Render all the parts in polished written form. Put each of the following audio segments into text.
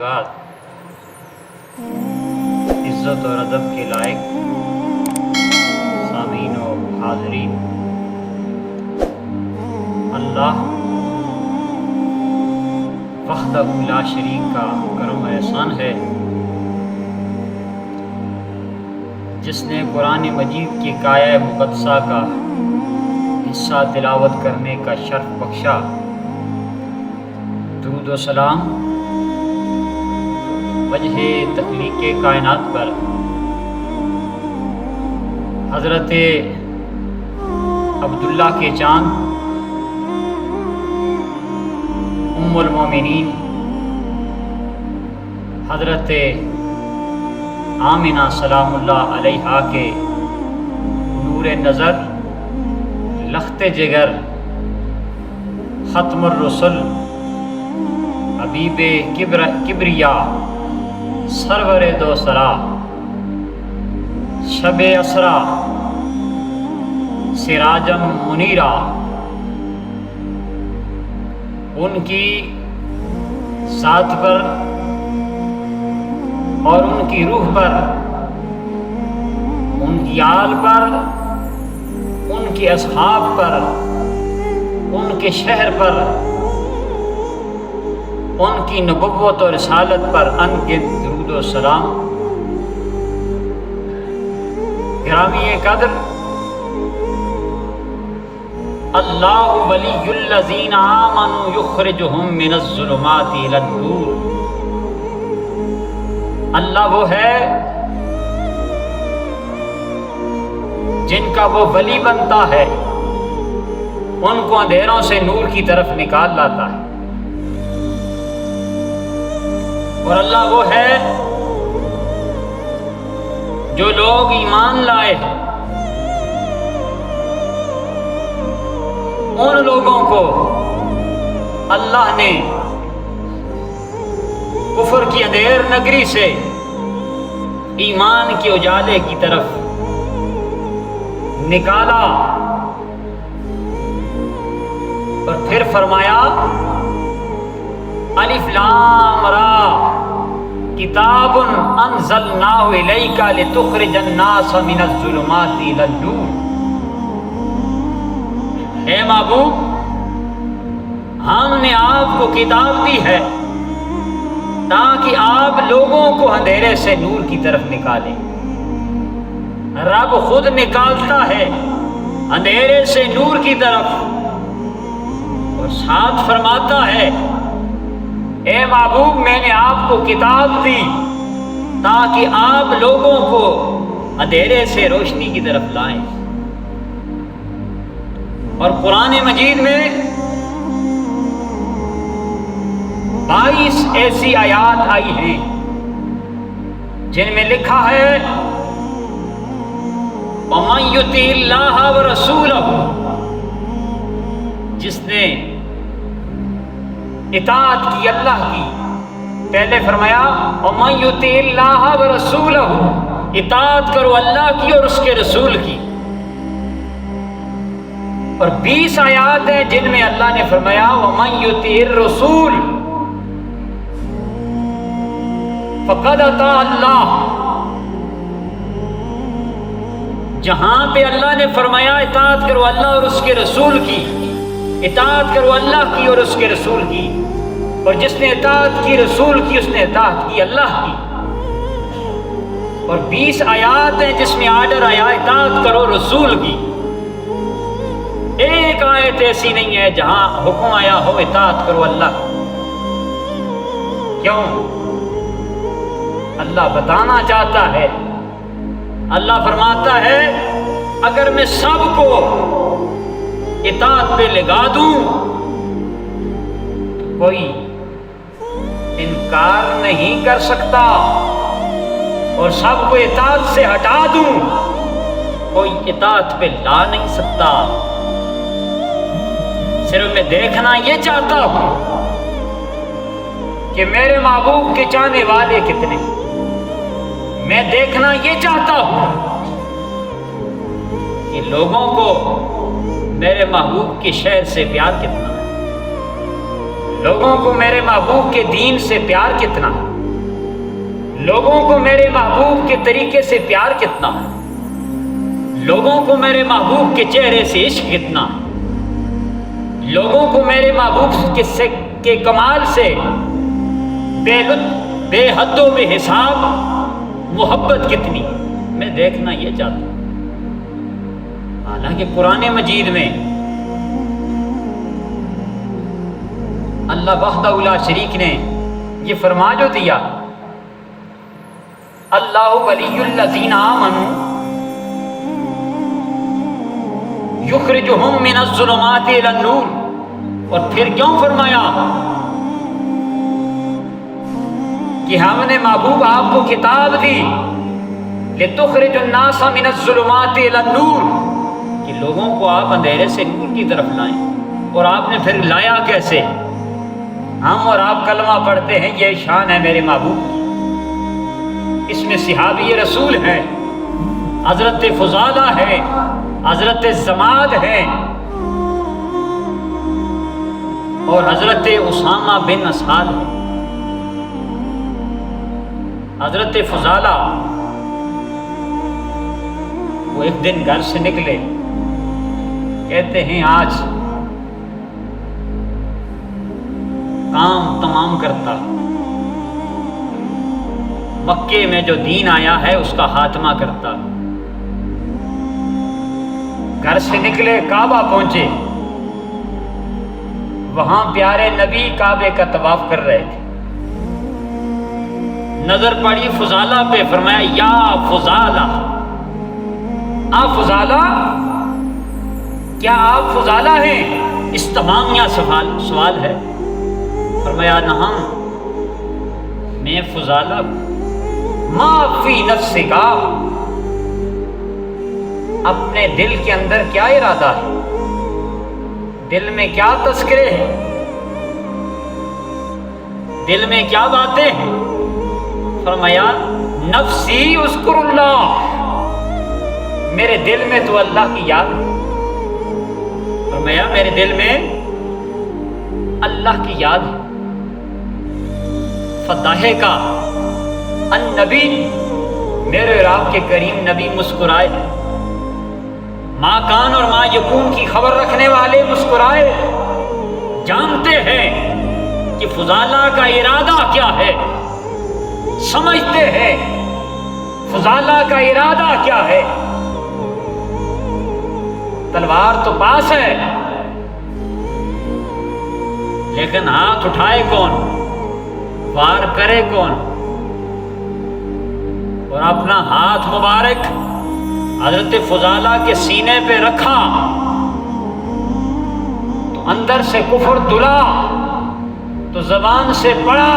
بعد عزت اور ادب کے لائق سامعین و حاضرین، اللہ وحدہ لا شریک کا کرم و احسان ہے جس نے قرآن مجید کی کایہ مقدسہ کا حصہ تلاوت کرنے کا شرف بخشا۔ درود و سلام وجہ تخلیق کائنات پر حضرت عبداللہ کے چاند ام المومنین حضرت آمنہ سلام اللہ علیہا کے نور نظر، لخت جگر، ختم الرسل، حبیب کبریا، سرور دو سرا، شب اسرا، سراجم منیرا، ان کی ذات پر اور ان کی روح پر، ان کی آل پر، ان کے اصحاب پر، ان کے شہر پر، ان کی نبوت اور رسالت پر انگنت درود و سلام۔ گرامی قدر، اللہ ولی الذین آمنوا یخرجہم من الظلمات الی النور۔ اللہ وہ ہے جن کا وہ ولی بنتا ہے، ان کو اندھیروں سے نور کی طرف نکال لاتا ہے، اور اللہ وہ ہے جو لوگ ایمان لائے ان لوگوں کو اللہ نے کفر کی اندھیر نگری سے ایمان کے اجالے کی طرف نکالا، اور پھر فرمایا الف لام را کتاب انزلناہ الیک لتخرج الناس من الظلمات الی النور۔ اے محبوب، ہم نے آپ کو کتاب دی ہے تاکہ آپ لوگوں کو اندھیرے سے نور کی طرف نکالیں۔ رب خود نکالتا ہے اندھیرے سے نور کی طرف، اور ساتھ فرماتا ہے اے محبوب، میں نے آپ کو کتاب دی تاکہ آپ لوگوں کو اندھیرے سے روشنی کی طرف لائیں۔ اور قرآن مجید میں 22 ایسی آیات آئی ہیں جن میں لکھا ہے وَمَن يُطِعِ اللَّهَ وَرَسُولَهُ، جس نے اطاعت کی اللہ کی، پہلے فرمایا وَمَن يُطِعِ اللَّهَ وَرَسُولَهُ، اطاعت کرو اللہ کی اور اس کے رسول کی۔ اور 20 آیات ہیں جن میں اللہ نے فرمایا وَمَن يُطِعِ الرَّسُولَ فَقَدْ أَطَاعَ اللَّهَ، جہاں پہ اللہ نے فرمایا اطاعت کرو اللہ اور اس کے رسول کی، اطاعت کرو اللہ کی اور اس کے رسول کی، اور جس نے اطاعت کی رسول کی اس نے اطاعت کی اللہ کی۔ اور 20 آیات ہیں جس میں آرڈر آیا اطاعت کرو رسول کی۔ ایک آیت ایسی نہیں ہے جہاں حکم آیا ہو اطاعت کرو اللہ کی۔ کیوں؟ اللہ بتانا چاہتا ہے، اللہ فرماتا ہے اگر میں سب کو اطاعت پہ لگا دوں کوئی انکار نہیں کر سکتا، اور سب کو اطاعت سے ہٹا دوں کوئی اطاعت پہ لا نہیں سکتا۔ صرف میں دیکھنا یہ چاہتا ہوں کہ میرے محبوب کے چاہنے والے کتنے، میں دیکھنا یہ چاہتا ہوں کہ لوگوں کو میرے محبوب کے شہر سے پیار کتنا ہے، لوگوں کو میرے محبوب کے دین سے پیار کتنا ہے۔ لوگوں کو میرے محبوب کے طریقے سے پیار کتنا ہے، لوگوں کو میرے محبوب کے چہرے سے عشق کتنا ہے، لوگوں کو میرے محبوب کے کمال سے بے حد و بے حساب محبت کتنی، میں دیکھنا یہ چاہتا ہوں۔ حالانکہ قرآن مجید میں اللہ وحدہ لا شریک نے یہ فرما جو دیا، اللہ ولی الذین آمنوا یخرجہم من الظلمات الی النور، اور پھر کیوں فرمایا کہ ہم نے محبوب آپ کو کتاب دی لتخرج الناس من الظلمات الی النور، کہ لوگوں کو آپ اندھیرے سے نور کی طرف لائیں۔ اور آپ نے پھر لایا کیسے؟ ہم اور آپ کلمہ پڑھتے ہیں، یہ شان ہے میرے محبوب، اس میں صحابی رسول ہیں، حضرت فضالہ ہے، حضرت زماد ہے، اور حضرت اسامہ بن اسحاد ہے۔ حضرت فضالہ وہ ایک دن گھر سے نکلے، کہتے ہیں آج کام تمام کرتا، مکے میں جو دین آیا ہے اس کا خاتمہ کرتا۔ گھر سے نکلے، کعبہ پہنچے، وہاں پیارے نبی کعبے کا طواف کر رہے تھے، نظر پڑی فضالہ پہ، فرمایا یا فضالہ، فضالہ، کیا آپ فضالہ ہیں؟ استفہامیہ سوال ہے۔ فرمایا نعم، میں فضالہ ہوں۔ ما فی نفسک، اپنے دل کے اندر کیا ارادہ ہے، دل میں کیا تذکرے ہیں، دل میں کیا باتیں ہیں؟ فرمایا نفسی اذکر اللہ، میرے دل میں تو اللہ کی یاد ہے۔ فرمایا میرے دل میں اللہ کی یاد ہے۔ فضاحکہ النبی، میرے اور آپ کے کریم نبی مسکرائے، ما کان اور ما یکون کی خبر رکھنے والے مسکرائے، جانتے ہیں کہ فضالہ کا ارادہ کیا ہے، سمجھتے ہیں فضالہ کا ارادہ کیا ہے۔ تلوار تو پاس ہے، لیکن ہاتھ اٹھائے کون، وار کرے کون؟ اور اپنا ہاتھ مبارک حضرت فضالہ کے سینے پہ رکھا تو اندر سے کفر دلا، تو زبان سے پڑھا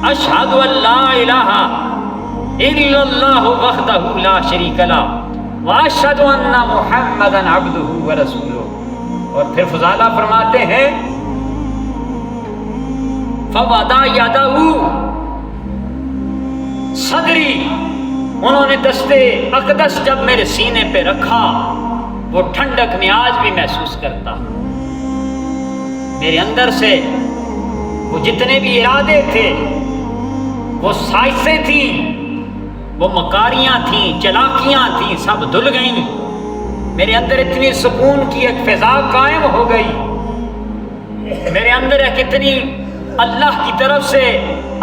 اشہد ان لا الہ الا اللہ وحدہ لا شریک لہ واشہد ان محمدا عبدہ ورسولہ۔ اور پھر فضالہ فرماتے ہیں فوضع یدہ صدری، انہوں نے دستے اقدس جب میرے سینے پہ رکھا، وہ ٹھنڈک میں آج بھی محسوس کرتا، میرے اندر سے وہ جتنے بھی ارادے تھے، وہ سازشیں تھیں، وہ مکاریاں تھیں، چلاکیاں تھیں، سب دھل گئیں۔ میرے اندر اتنی سکون کی ایک فضا قائم ہو گئی، میرے اندر ایک اتنی اللہ کی طرف سے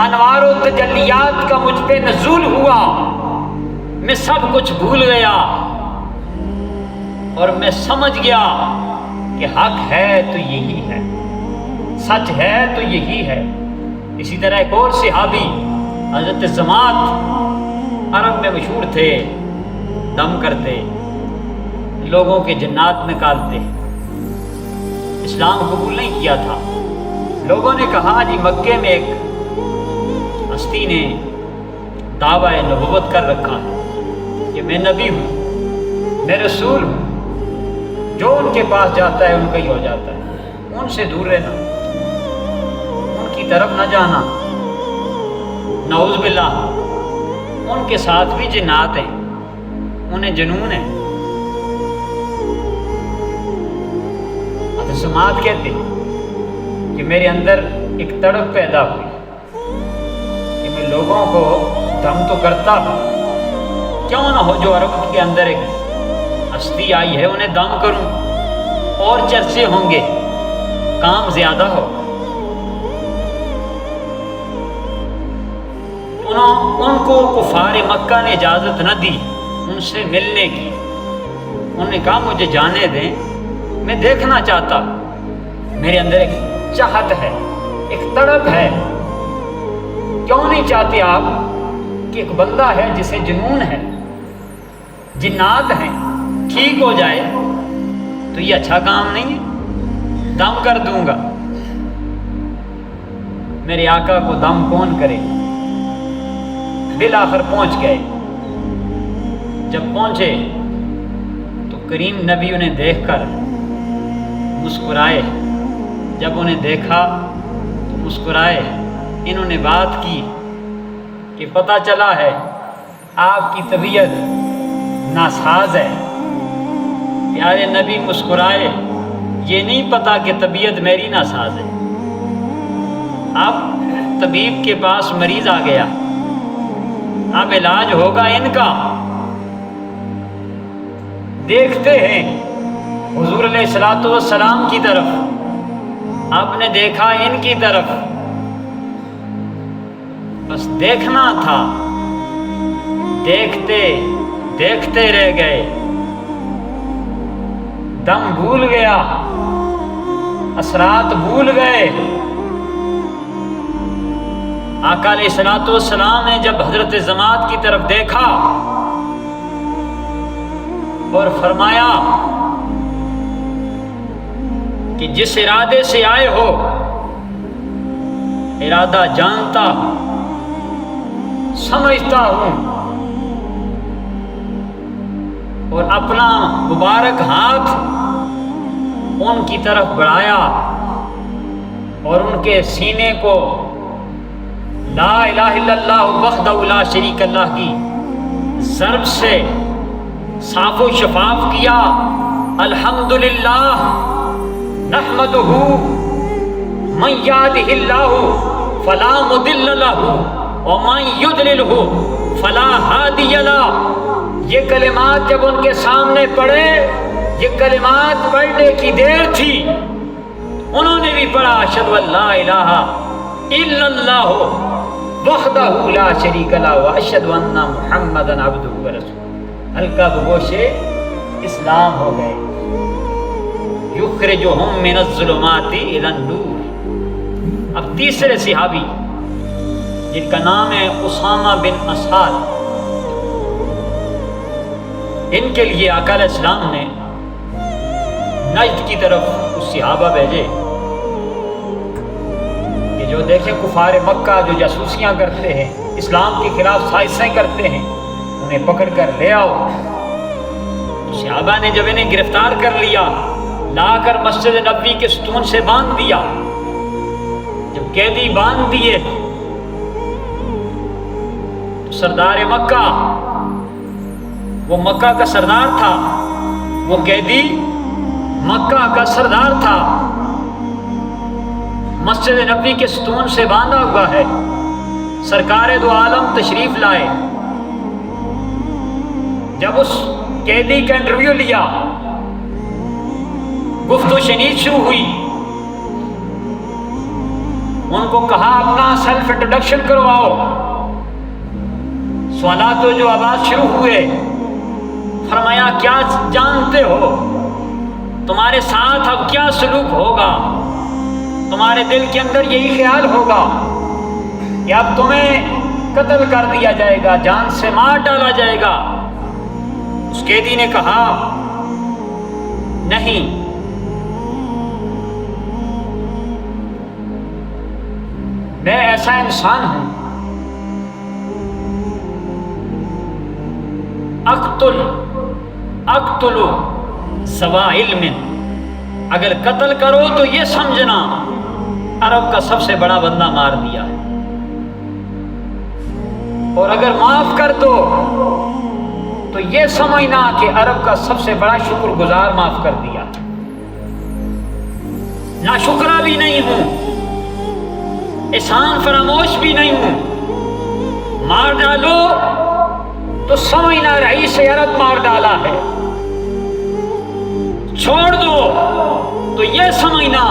انوار و تجلیات کا مجھ پہ نزول ہوا، میں سب کچھ بھول گیا اور میں سمجھ گیا کہ حق ہے تو یہی ہے، سچ ہے تو یہی ہے۔ اسی طرح ایک اور صحابی حضرت زماد، عرب میں مشہور تھے، دم کرتے، لوگوں کے جنات نکالتے، اسلام قبول نہیں کیا تھا۔ لوگوں نے کہا جی مکے میں ایک ہستی نے دعویٰ نبوت کر رکھا ہے کہ میں نبی ہوں، میں رسول ہوں، جو ان کے پاس جاتا ہے ان کا ہی ہو جاتا ہے، ان سے دور رہنا، ان کی طرف نہ جانا، نعوذ باللہ۔ ان کے ساتھ بھی جنات ہیں، انہیں جنون ہے۔ حضرت سماعت کہتے ہیں کہ میرے اندر ایک تڑپ پیدا ہوئی کہ میں لوگوں کو دم تو کرتا ہوں، کیوں نہ ہو جو عرب کے اندر ایک ہستی آئی ہے انہیں دم کروں، اور چرچے ہوں گے، کام زیادہ ہو۔ ان کو کفار مکہ نے اجازت نہ دی ان سے ملنے کی۔ انہوں نے کہا مجھے جانے دیں، میں دیکھنا چاہتا، میرے اندر ایک چاہت ہے، ایک تڑپ ہے۔ کیوں نہیں چاہتے آپ کہ ایک بندہ ہے جسے جنون ہے، جنات ہیں، ٹھیک ہو جائے تو یہ اچھا کام نہیں ہے؟ دم کر دوں گا۔ میرے آقا کو دم کون کرے؟ بالآخر پہنچ گئے۔ جب پہنچے تو کریم نبی انہیں دیکھ کر مسکرائے، جب انہیں دیکھا تو مسکرائے۔ انہوں نے بات کی کہ پتہ چلا ہے آپ کی طبیعت ناساز ہے۔ پیارے نبی مسکرائے، یہ نہیں پتا کہ طبیعت میری ناساز ہے۔ اب طبیب کے پاس مریض آ گیا، اب علاج ہوگا ان کا۔ دیکھتے ہیں حضور علیہ الصلوۃ والسلام کی طرف، آپ نے دیکھا ان کی طرف، بس دیکھنا تھا، دیکھتے دیکھتے رہ گئے، دم بھول گیا، اثرات بھول گئے۔ آقا علیہ الصلوۃ والسلام نے جب حضرت زماد کی طرف دیکھا اور فرمایا کہ جس ارادے سے آئے ہو ارادہ جانتا سمجھتا ہوں، اور اپنا مبارک ہاتھ ان کی طرف بڑھایا اور ان کے سینے کو لا الہ الا اللہ وحدہ لا شریک اللہ کی ضرب سے صاف و شفاف کیا۔ الحمدللہ نحمدہ من یہدہ اللہ فلا مضل لہ ومن یضللہ فلا ہادی لہ۔ یہ کلمات جب ان کے سامنے پڑھے، یہ کلمات پڑھنے کی دیر تھی، انہوں نے بھی پڑھا اشہد ان لا الہ الا اللہ وحدہ لا شریک لہ واشہد ان محمدا عبدہ ورسولہ۔ ہلکا بگوشے اسلام ہو گئے۔ یخرجہم من الظلمات الی النور۔ اب تیسرے صحابی جن کا نام ہے اسامہ بن اسعد، ان کے لیے آقا علیہ السلام نے نجد کی طرف کچھ صحابہ بھیجے کہ جو دیکھیں کفار مکہ جو جاسوسیاں کرتے ہیں، اسلام کے خلاف سازشیں کرتے ہیں، انہیں پکڑ کر لے آؤ۔ تو صحابہ نے جب انہیں گرفتار کر لیا، لا کر مسجد نبوی کے ستون سے باندھ دیا۔ جب قیدی باندھ دیے تو سردار مکہ، وہ مکہ کا سردار تھا، وہ قیدی مکہ کا سردار تھا، مسجد نبوی کے ستون سے باندھا ہوا ہے۔ سرکار دو عالم تشریف لائے، جب اس قیدی کا انٹرویو لیا، گفت و شنید شروع ہوئی، ان کو کہا اپنا سیلف انٹروڈکشن کرواؤ۔ سوالات و جوابات شروع ہوئے۔ فرمایا کیا جانتے ہو؟ تمہارے ساتھ اب کیا سلوک ہوگا؟ تمہارے دل کے اندر یہی خیال ہوگا کہ اب تمہیں قتل کر دیا جائے گا، جان سے مار ڈالا جائے گا۔ اس قیدی نے کہا نہیں، میں ایسا انسان ہوں، اقتل ذوا علم، اگر قتل کرو تو یہ سمجھنا عرب کا سب سے بڑا بندہ مار دیا ہے، اور اگر معاف کر دو تو یہ سمجھنا کہ عرب کا سب سے بڑا شکر گزار معاف کر دیا۔ نہ شکرا بھی نہیں ہوں، احسان فراموش بھی نہیں ہوں، تو سمجھنا رئیس عرب مار ڈالا ہے، چھوڑ دو تو یہ سمجھنا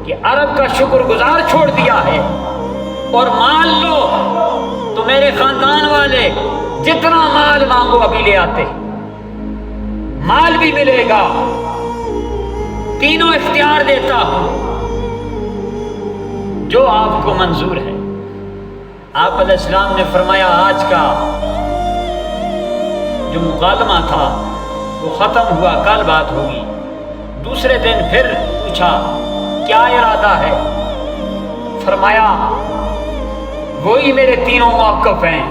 کہ عرب کا شکر گزار چھوڑ دیا ہے، اور مال لو تو میرے خاندان والے جتنا مال مانگو ابھی لے آتے، مال بھی ملے گا، تینوں اختیار دیتا ہوں جو آپ کو منظور ہے۔ آپ علیہ السلام نے فرمایا آج کا جو مکالمہ تھا وہ ختم ہوا، کل بات ہوگی۔ دوسرے دن پھر پوچھا کیا ارادہ ہے؟ فرمایا وہی میرے تینوں موقف ہیں،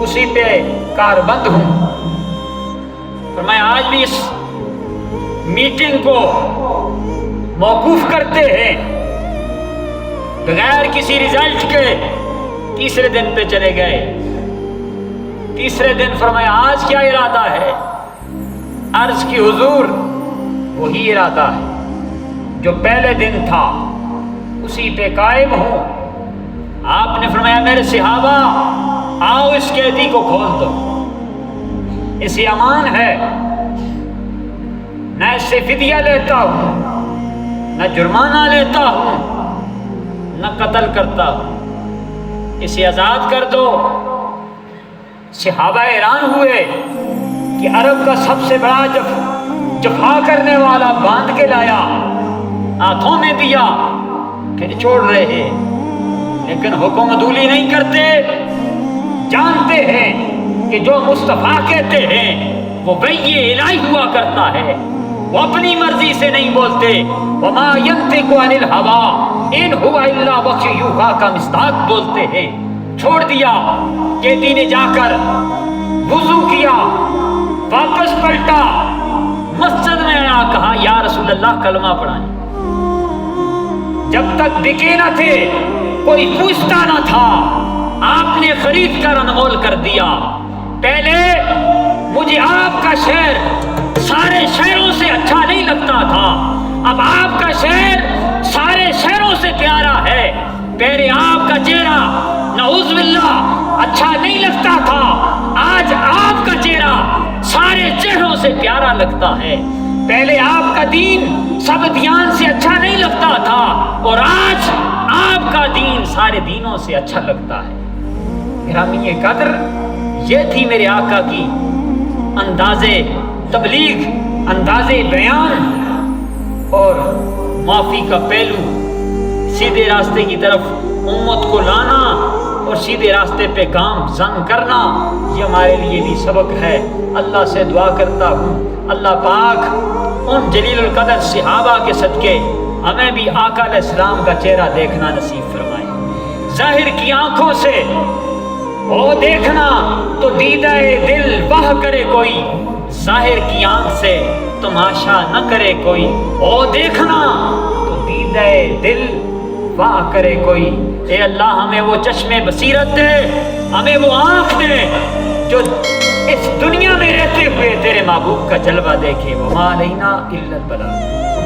اسی پہ کاربند ہوں۔ فرمایا آج بھی اس میٹنگ کو موقوف کرتے ہیں، بغیر کسی رزلٹ کے تیسرے دن پہ چلے گئے۔ تیسرے دن فرمایا آج کیا ارادہ ہے؟ عرض کی حضور وہی ارادہ ہے جو پہلے دن تھا، اسی پہ قائم ہوں۔ آپ نے فرمایا میرے صحابہ آؤ اس قیدی کو کھول دو، اسے امان ہے، نہ اس سے فدیہ لیتا ہوں، نہ جرمانہ لیتا ہوں، نہ قتل کرتا ہوں، اسے آزاد کر دو۔ صحابہ حیران ہوئے کہ عرب کا سب سے بڑا جفا کرنے والا باندھ کے لایا، ہاتھوں میں دیا، پھر چھوڑ رہے ہیں، لیکن حکم عدولی نہیں کرتے، جانتے ہیں کہ جو مصطفیٰ کہتے ہیں وہ وحی الہی ہوا کرتا ہے، وہ اپنی مرضی سے نہیں بولتے۔ وما ينطق عن الهوى ان هو الا وحی یوحی کا مصداق بولتے ہیں۔ چھوڑ دیا، قیدی نے جا کر وضو کیا، واپس پلٹا، مسجد میں آیا، کہا یا رسول اللہ کلمہ پڑھائیں۔ جب تک بکے نہ تھے کوئی پوچھتا نہ تھا، آپ نے خرید کر انمول کر دیا۔ پہلے مجھے آپ کا شہر سارے شہروں سے اچھا نہیں لگتا تھا، اب آپ کا شہر سارے شہروں سے پیارا ہے۔ پہلے آپ کا چہرہ نعوذ باللہ اچھا نہیں لگتا تھا، آج آپ کا چہرہ سارے چہروں سے پیارا لگتا ہے۔ پہلے آپ کا دین سب دیان سے اچھا نہیں لگتا تھا، اور آج آپ کا دین سارے دینوں سے اچھا لگتا ہے۔ گرامی قدر، یہ تھی میرے آقا کی انداز تبلیغ، انداز بیان اور معافی کا پہلو، سیدھے راستے کی طرف امت کو لانا اور سیدھے راستے پہ کام زن کرنا، یہ ہمارے لیے بھی سبق ہے۔ اللہ سے دعا کرتا ہوں اللہ پاک ان جلیل القدر صحابہ کے صدقے ہمیں بھی آقا علیہ السلام کا چہرہ دیکھنا نصیب فرمائے۔ ظاہر کی آنکھوں سے او دیکھنا تو دیدہ دل واہ کرے کوئی، ظاہر کی آنکھ سے تماشا نہ کرے کوئی، او دیکھنا تو دیدہ دل واہ کرے کوئی۔ اے اللہ ہمیں وہ چشم بصیرت دے، ہمیں وہ آنکھ دے جو اس دنیا میں رہتے ہوئے تیرے محبوب کا جلوہ دیکھے۔ وما علینا الا البلاغ۔